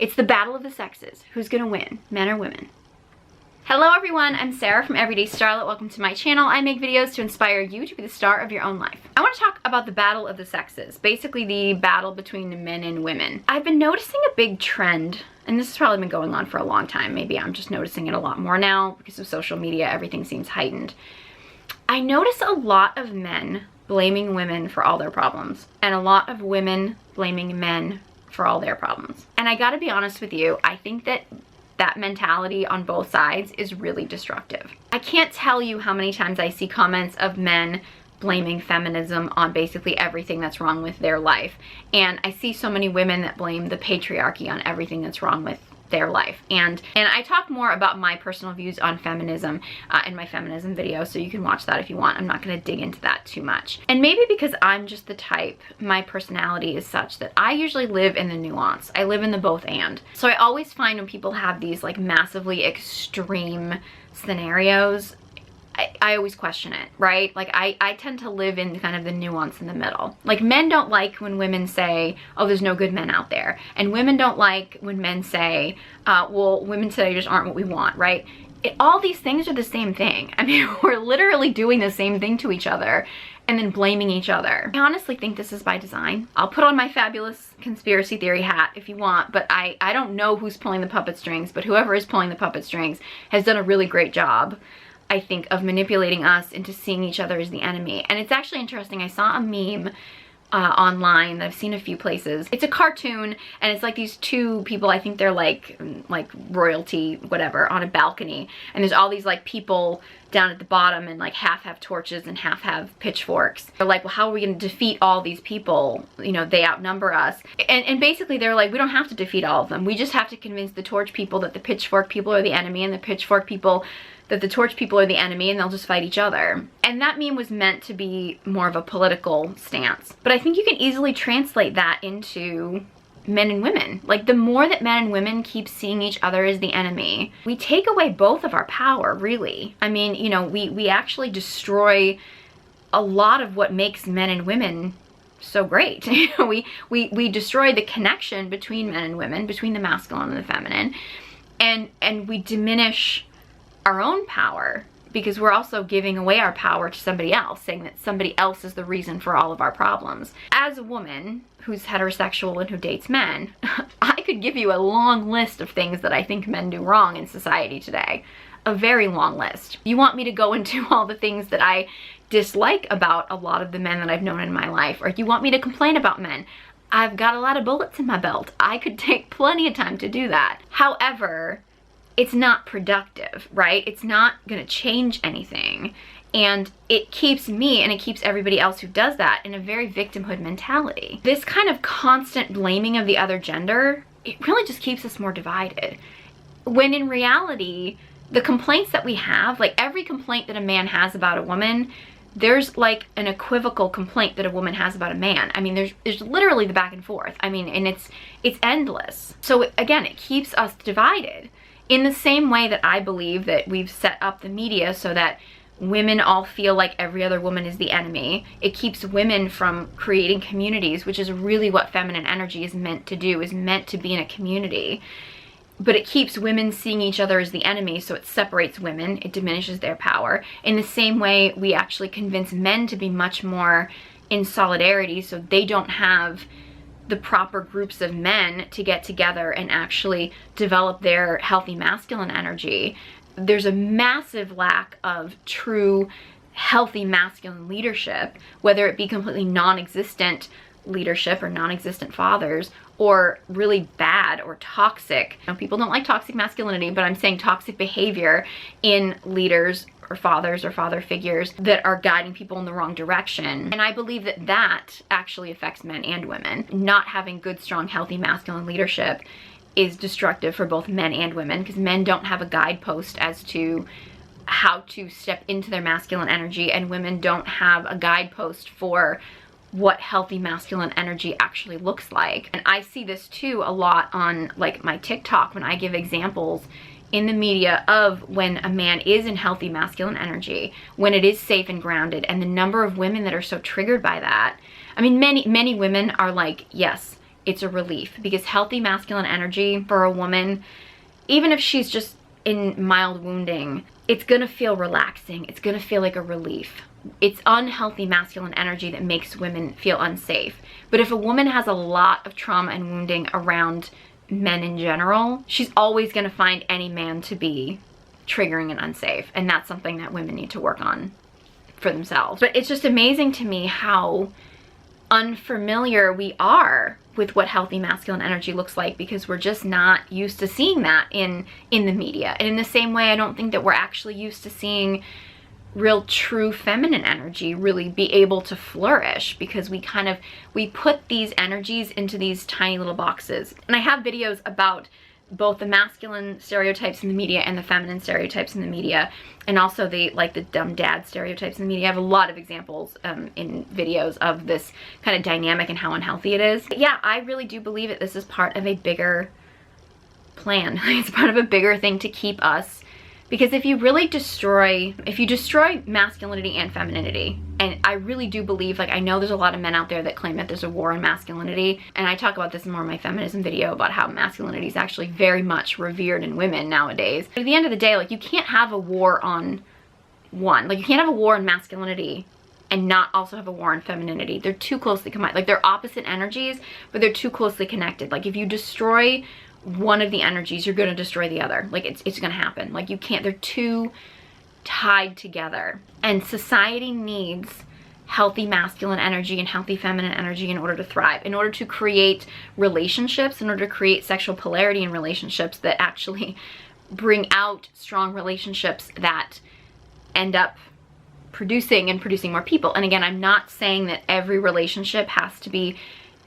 It's the battle of the sexes. Who's gonna win, men or women? Hello everyone, I'm Sarah from Everyday Starlet. Welcome to my channel. I make videos to inspire you to be the star of your own life. I want to talk about the battle of the sexes, basically the battle between men and women. I've been noticing a big trend, and this has probably been going on for a long time. Maybe I'm just noticing it a lot more now because of social media. Everything seems heightened. I notice a lot of men blaming women for all their problems, and a lot of women blaming men for all their problems. And I gotta be honest with you, I think that mentality on both sides is really destructive. I can't tell you how many times I see comments of men blaming feminism on basically everything that's wrong with their life. And I see so many women that blame the patriarchy on everything that's wrong with their life. And I talk more about my personal views on feminism in my feminism video, so you can watch that if you want. I'm not going to dig into that too much. And maybe because I'm just the type, my personality is such that I usually live in the nuance. I live in the both and. So I always find when people have these like massively extreme scenarios, I always question it, right? Like I tend to live in kind of the nuance in the middle. Like men don't like when women say, oh, there's no good men out there. And women don't like when men say, well, women today just aren't what we want, right? All these things are the same thing. I mean, we're literally doing the same thing to each other and then blaming each other. I honestly think this is by design. I'll put on my fabulous conspiracy theory hat if you want, but I don't know who's pulling the puppet strings, but whoever is pulling the puppet strings has done a really great job, I think, of manipulating us into seeing each other as the enemy. And it's actually interesting. I saw a meme online that I've seen a few places. It's a cartoon, and it's like these two people, I think they're like royalty, whatever, on a balcony. And there's all these like people down at the bottom, and like half have torches and half have pitchforks. They're like, well, how are we gonna defeat all these people? You know, they outnumber us. And basically they're like, we don't have to defeat all of them. We just have to convince the torch people that the pitchfork people are the enemy, and the pitchfork people that the torch people are the enemy, and they'll just fight each other. And that meme was meant to be more of a political stance. But I think you can easily translate that into men and women. Like, the more that men and women keep seeing each other as the enemy, we take away both of our power, really. I mean, you know, we actually destroy a lot of what makes men and women so great. You know, we destroy the connection between men and women, between the masculine and the feminine, and we diminish our own power, because we're also giving away our power to somebody else, saying that somebody else is the reason for all of our problems. As a woman who's heterosexual and who dates men, I could give you a long list of things that I think men do wrong in society today. A very long list. You want me to go into all the things that I dislike about a lot of the men that I've known in my life, or you want me to complain about men? I've got a lot of bullets in my belt. I could take plenty of time to do that. However, it's not productive, right? It's not gonna change anything. And it keeps me, and it keeps everybody else who does that, in a very victimhood mentality. This kind of constant blaming of the other gender, it really just keeps us more divided. When in reality, the complaints that we have, like every complaint that a man has about a woman, there's like an equivocal complaint that a woman has about a man. I mean, there's literally the back and forth. I mean, and it's endless. So again, it keeps us divided. In the same way that I believe that we've set up the media so that women all feel like every other woman is the enemy, it keeps women from creating communities, which is really what feminine energy is meant to do, is meant to be in a community. But it keeps women seeing each other as the enemy, so it separates women, it diminishes their power. In the same way, we actually convince men to be much more in solidarity, so they don't have the proper groups of men to get together and actually develop their healthy masculine energy. There's a massive lack of true healthy masculine leadership, whether it be completely non-existent leadership or non-existent fathers, or really bad or toxic. You know, people don't like toxic masculinity, but I'm saying toxic behavior in leaders or fathers or father figures that are guiding people in the wrong direction. And I believe that that actually affects men and women. Not having good, strong, healthy masculine leadership is destructive for both men and women, because men don't have a guidepost as to how to step into their masculine energy, and women don't have a guidepost for what healthy masculine energy actually looks like. And I see this too a lot on like my TikTok when I give examples in the media of when a man is in healthy masculine energy, when it is safe and grounded, and the number of women that are so triggered by that. I mean, many women are like, yes, it's a relief, because healthy masculine energy for a woman, even if she's just in mild wounding, it's gonna feel relaxing. It's gonna feel like a relief. It's unhealthy masculine energy that makes women feel unsafe. But if a woman has a lot of trauma and wounding around men in general, she's always gonna find any man to be triggering and unsafe. And that's something that women need to work on for themselves. But it's just amazing to me how unfamiliar we are with what healthy masculine energy looks like, because we're just not used to seeing that in the media. And in the same way, I don't think that we're actually used to seeing real true feminine energy really be able to flourish, because we put these energies into these tiny little boxes. And I have videos about both the masculine stereotypes in the media and the feminine stereotypes in the media, and also the dumb dad stereotypes in the media. I have a lot of examples in videos of this kind of dynamic and how unhealthy it is. But yeah, I really do believe that this is part of a bigger plan. It's part of a bigger thing to keep us, because if you destroy masculinity and femininity, and I really do believe, like, I know there's a lot of men out there that claim that there's a war on masculinity, and I talk about this more in my feminism video about how masculinity is actually very much revered in women nowadays. But at the end of the day, like, you can't have a war on one. Like, you can't have a war on masculinity and not also have a war on femininity. They're too closely combined. Like, they're opposite energies, but they're too closely connected. Like, if you destroy one of the energies, you're gonna destroy the other. Like, it's gonna happen. Like, you can't, they're too tied together. And society needs healthy masculine energy and healthy feminine energy in order to thrive, in order to create relationships, in order to create sexual polarity in relationships that actually bring out strong relationships that end up producing more people. And again, I'm not saying that every relationship has to be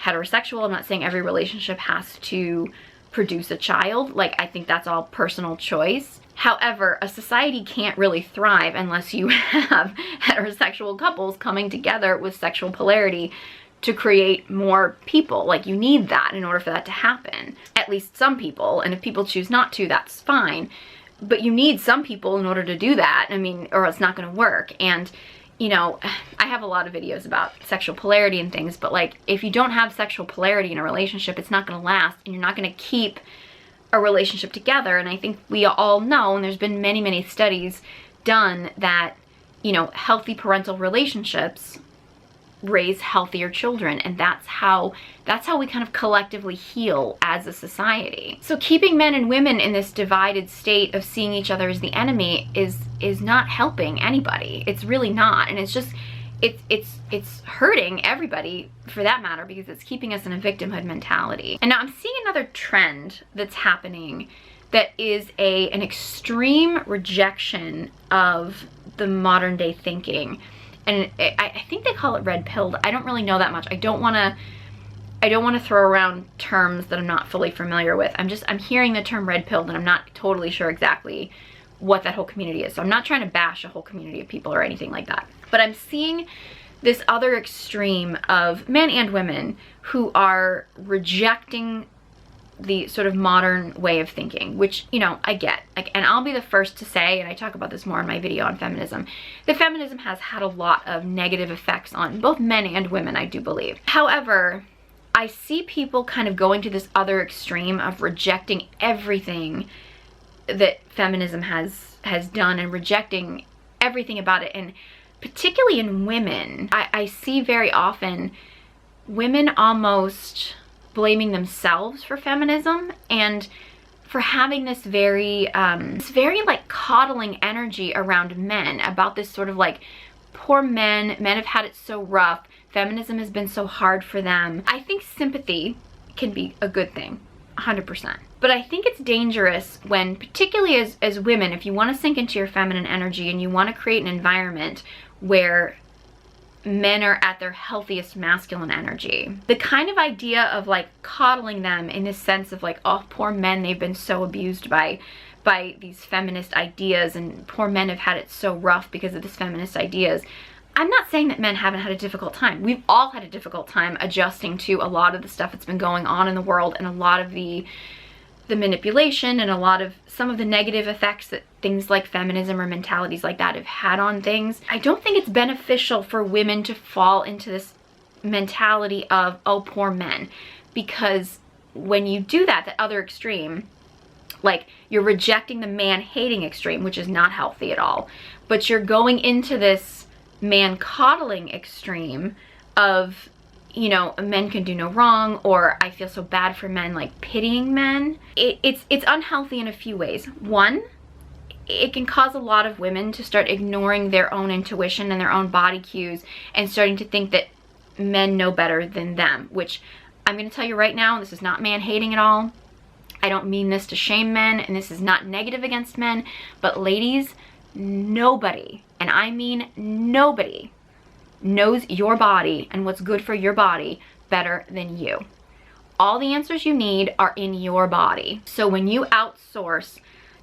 heterosexual. I'm not saying every relationship has to produce a child. Like, I think that's all personal choice. However, a society can't really thrive unless you have heterosexual couples coming together with sexual polarity to create more people. Like, you need that in order for that to happen. At least some people, and if people choose not to, that's fine. But you need some people in order to do that. I mean, or it's not gonna work. And you know, I have a lot of videos about sexual polarity and things, but like, if you don't have sexual polarity in a relationship, it's not gonna last, and you're not gonna keep a relationship together. And I think we all know, and there's been many, many studies done, that, you know, healthy parental relationships raise healthier children, and that's how we kind of collectively heal as a society. So keeping men and women in this divided state of seeing each other as the enemy is not helping anybody. It's really not. And it's just, it's hurting everybody for that matter, because it's keeping us in a victimhood mentality. And now I'm seeing another trend that's happening that is an extreme rejection of the modern day thinking. And I think they call it red pilled. I don't really know that much. I don't want to throw around terms that I'm not fully familiar with. I'm hearing the term red pilled, and I'm not totally sure exactly what that whole community is. So I'm not trying to bash a whole community of people or anything like that. But I'm seeing this other extreme of men and women who are rejecting the sort of modern way of thinking, which, you know, I get. Like, and I'll be the first to say, and I talk about this more in my video on feminism, that feminism has had a lot of negative effects on both men and women, I do believe. However, I see people kind of going to this other extreme of rejecting everything that feminism has done, and rejecting everything about it. And particularly in women, I see very often women almost blaming themselves for feminism, and for having this very like coddling energy around men, about this sort of like, poor men have had it so rough, feminism has been so hard for them. I think sympathy can be a good thing, 100%. But I think it's dangerous when, particularly as women, if you want to sink into your feminine energy and you want to create an environment where men are at their healthiest masculine energy, the kind of idea of like coddling them in this sense of like, oh, poor men, they've been so abused by these feminist ideas, and poor men have had it so rough because of this feminist ideas. I'm not saying that men haven't had a difficult time. We've all had a difficult time adjusting to a lot of the stuff that's been going on in the world, and a lot of the manipulation, and a lot of some of the negative effects that things like feminism or mentalities like that have had on things. I don't think it's beneficial for women to fall into this mentality of, oh, poor men. because when you do that, that other extreme, like you're rejecting the man hating extreme, which is not healthy at all, but you're going into this man coddling extreme of, you know, men can do no wrong, or I feel so bad for men, like pitying men. It's unhealthy in a few ways. One, it can cause a lot of women to start ignoring their own intuition and their own body cues and starting to think that men know better than them, which I'm going to tell you right now, this is not man hating at all. I don't mean this to shame men, and this is not negative against men, but ladies, nobody, and I mean nobody, knows your body and what's good for your body better than you. All the answers you need are in your body. So when you outsource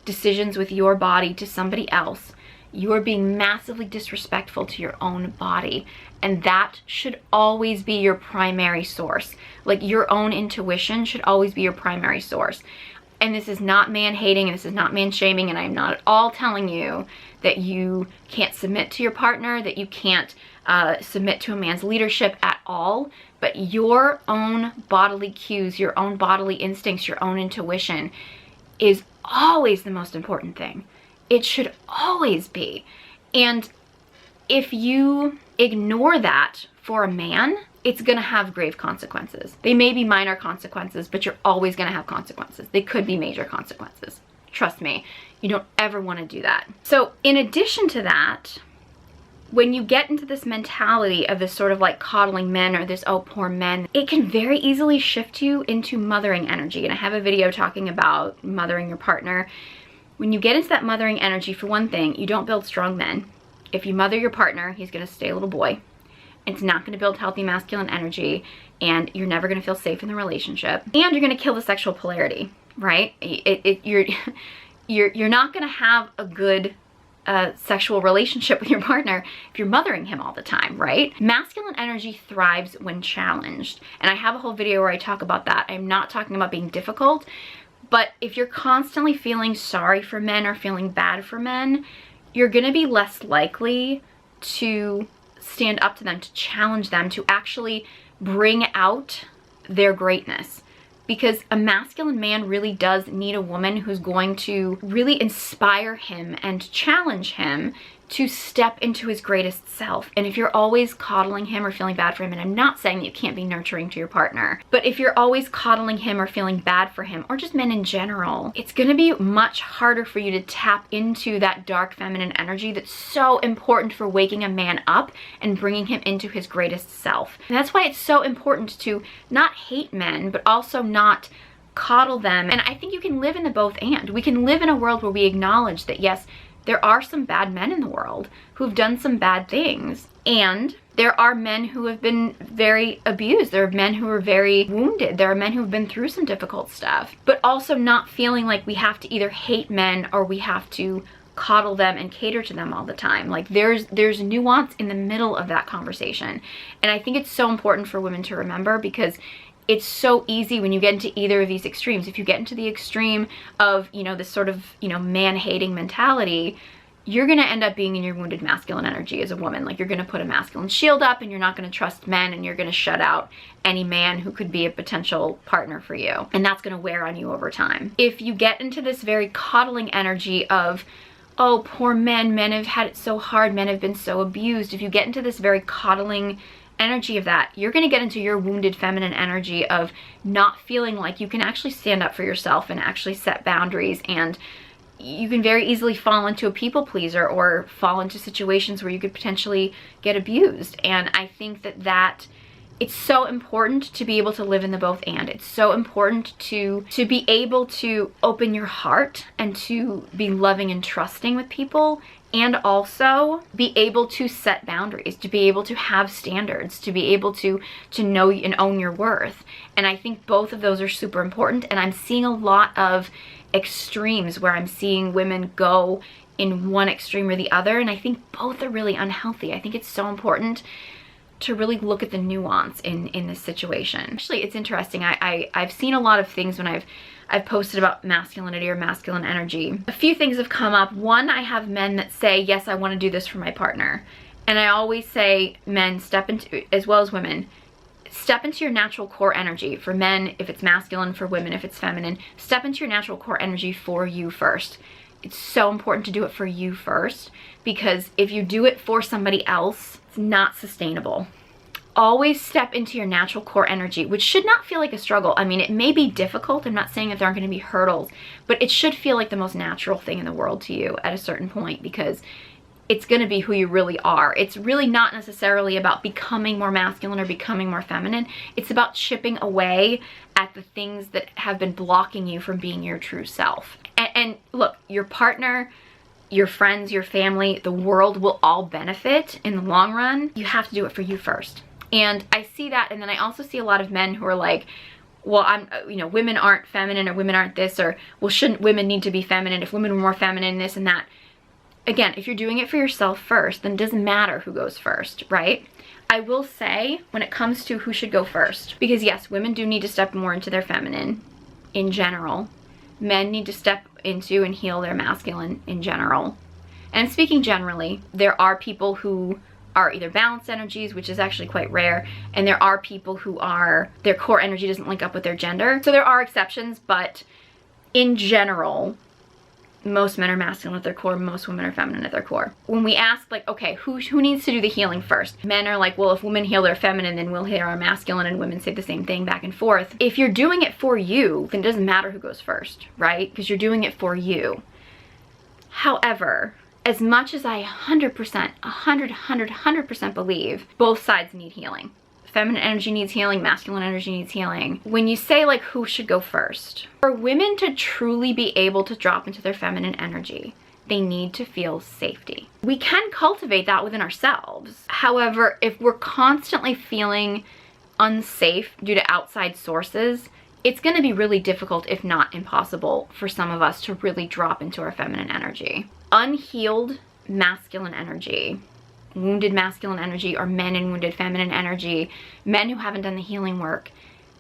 decisions with your body to somebody else, you are being massively disrespectful to your own body. And that should always be your primary source. Like, your own intuition should always be your primary source. And this is not man hating, and this is not man shaming, and I'm not at all telling you that you can't submit to your partner, that you can't submit to a man's leadership at all. But your own bodily cues, your own bodily instincts, your own intuition is always the most important thing. It should always be. And if you ignore that for a man, it's gonna have grave consequences. They may be minor consequences, but you're always gonna have consequences. They could be major consequences. Trust me, you don't ever wanna do that. So in addition to that, when you get into this mentality of this sort of like coddling men, or this, oh, poor men, it can very easily shift you into mothering energy. And I have a video talking about mothering your partner. When you get into that mothering energy, for one thing, you don't build strong men. If you mother your partner, he's gonna stay a little boy. It's not gonna build healthy masculine energy, and you're never gonna feel safe in the relationship. And you're gonna kill the sexual polarity, right? You're not gonna have a good sexual relationship with your partner if you're mothering him all the time, right? Masculine energy thrives when challenged. And I have a whole video where I talk about that. I'm not talking about being difficult, but if you're constantly feeling sorry for men or feeling bad for men, you're gonna be less likely to stand up to them, to challenge them, to actually bring out their greatness. Because a masculine man really does need a woman who's going to really inspire him and challenge him to step into his greatest self. And if you're always coddling him or feeling bad for him, and I'm not saying that you can't be nurturing to your partner, but if you're always coddling him or feeling bad for him, or just men in general, it's gonna be much harder for you to tap into that dark feminine energy that's so important for waking a man up and bringing him into his greatest self. And that's why it's so important to not hate men, but also not coddle them. And I think you can live in the both and. We can live in a world where we acknowledge that, yes, there are some bad men in the world who've done some bad things. And there are men who have been very abused. There are men who are very wounded. There are men who've been through some difficult stuff. But also not feeling like we have to either hate men or we have to coddle them and cater to them all the time. Like, there's nuance in the middle of that conversation. And I think it's so important for women to remember, because it's so easy when you get into either of these extremes. If you get into the extreme of, you know, this sort of, you know, man-hating mentality, you're gonna end up being in your wounded masculine energy as a woman. Like, you're gonna put a masculine shield up, and you're not gonna trust men, and you're gonna shut out any man who could be a potential partner for you. And that's gonna wear on you over time. If you get into this very coddling energy of, oh, poor men, men have had it so hard, men have been so abused. If you get into this very coddling energy of that, you're going to get into your wounded feminine energy of not feeling like you can actually stand up for yourself and actually set boundaries. And you can very easily fall into a people pleaser or fall into situations where you could potentially get abused. And I think that it's so important to be able to live in the both and. It's so important to be able to open your heart and to be loving and trusting with people, and also be able to set boundaries, to be able to have standards, to be able to know and own your worth. And I think both of those are super important. And I'm seeing a lot of extremes where I'm seeing women go in one extreme or the other, and I think both are really unhealthy. I think it's so important to really look at the nuance in this situation. Actually, it's interesting. I've seen a lot of things when I've posted about masculinity or masculine energy. A few things have come up. One, I have men that say, yes, I want to do this for my partner. And I always say, men, step into, as well as women, Step into your natural core energy. For men, if it's masculine, for women, if it's feminine, step into your natural core energy for you first. It's so important to do it for you first, because if you do it for somebody else, it's not sustainable. Always step into your natural core energy, which should not feel like a struggle. I mean, it may be difficult. I'm not saying that there aren't going to be hurdles, but it should feel like the most natural thing in the world to you at a certain point, because it's going to be who you really are. It's really not necessarily about becoming more masculine or becoming more feminine. It's about chipping away at the things that have been blocking you from being your true self. And look, your partner, your friends, your family, the world will all benefit in the long run. You have to do it for you first. And I see that, and then I also see a lot of men who are like, well, women aren't feminine, or women aren't this, or, well, shouldn't women need to be feminine? If women were more feminine, this and that. Again, if you're doing it for yourself first, then it doesn't matter who goes first, right? I will say, when it comes to who should go first, because yes, women do need to step more into their feminine in general. Men need to step into and heal their masculine in general. And speaking generally, there are people who are either balanced energies, which is actually quite rare, and there are people who are, their core energy doesn't link up with their gender. So there are exceptions, but in general, most men are masculine at their core, most women are feminine at their core. When we ask, like, okay, who needs to do the healing first? Men are like, well, if women heal their feminine, then we'll heal our masculine, and women say the same thing back and forth. If you're doing it for you, then it doesn't matter who goes first, right? Because you're doing it for you. However, as much as I 100% believe both sides need healing. Feminine energy needs healing, masculine energy needs healing. When you say, like, who should go first? For women to truly be able to drop into their feminine energy, they need to feel safety. We can cultivate that within ourselves. However, if we're constantly feeling unsafe due to outside sources, it's going to be really difficult, if not impossible, for some of us to really drop into our feminine energy. Unhealed masculine energy, wounded masculine energy, or men in wounded feminine energy, men who haven't done the healing work,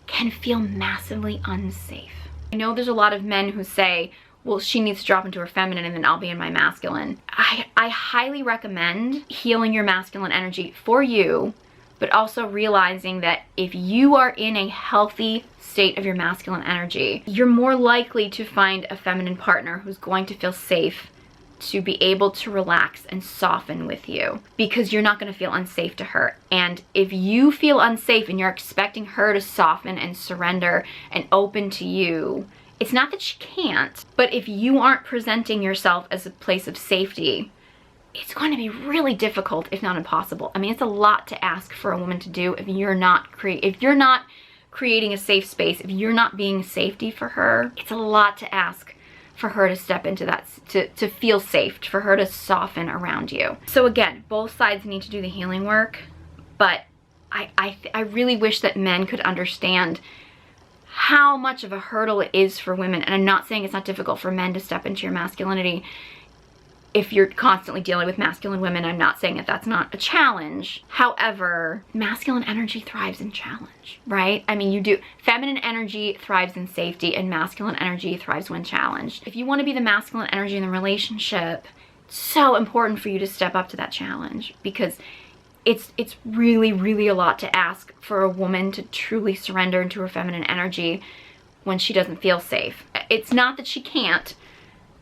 can feel massively unsafe. I know there's a lot of men who say, well, she needs to drop into her feminine and then I'll be in my masculine. I highly recommend healing your masculine energy for you, but also realizing that if you are in a healthy state of your masculine energy, you're more likely to find a feminine partner who's going to feel safe to be able to relax and soften with you, because you're not going to feel unsafe to her. And if you feel unsafe and you're expecting her to soften and surrender and open to you, it's not that she can't, but if you aren't presenting yourself as a place of safety, it's going to be really difficult, if not impossible. I mean, it's a lot to ask for a woman to do if you're not creating a safe space, if you're not being safety for her. It's a lot to ask for her to step into that, to feel safe, for her to soften around you. So again, both sides need to do the healing work, but I really wish that men could understand how much of a hurdle it is for women. And I'm not saying it's not difficult for men to step into your masculinity if you're constantly dealing with masculine women. I'm not saying that that's not a challenge. However, masculine energy thrives in challenge, right? I mean, feminine energy thrives in safety, and masculine energy thrives when challenged. If you want to be the masculine energy in the relationship, it's so important for you to step up to that challenge, because it's really, really a lot to ask for a woman to truly surrender into her feminine energy when she doesn't feel safe. It's not that she can't,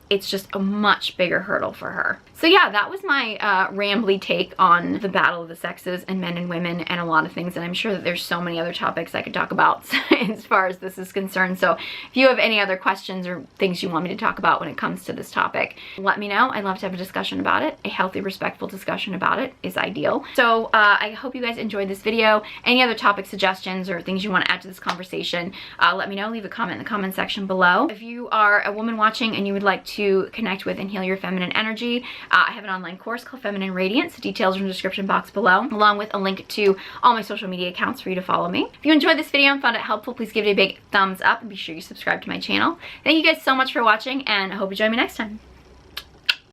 it's just a much bigger hurdle for her. So yeah, that was my rambly take on the battle of the sexes and men and women and a lot of things. And I'm sure that there's so many other topics I could talk about as far as this is concerned. So if you have any other questions or things you want me to talk about when it comes to this topic, let me know. I'd love to have a discussion about it. A healthy, respectful discussion about it is ideal. So I hope you guys enjoyed this video. Any other topic suggestions or things you want to add to this conversation, let me know. Leave a comment in the comment section below. If you are a woman watching and you would like to connect with and heal your feminine energy, I have an online course called Feminine Radiance. Details are in the description box below, along with a link to all my social media accounts for you to follow me. If you enjoyed this video and found it helpful, please give it a big thumbs up and be sure you subscribe to my channel. Thank you guys so much for watching, and I hope you join me next time.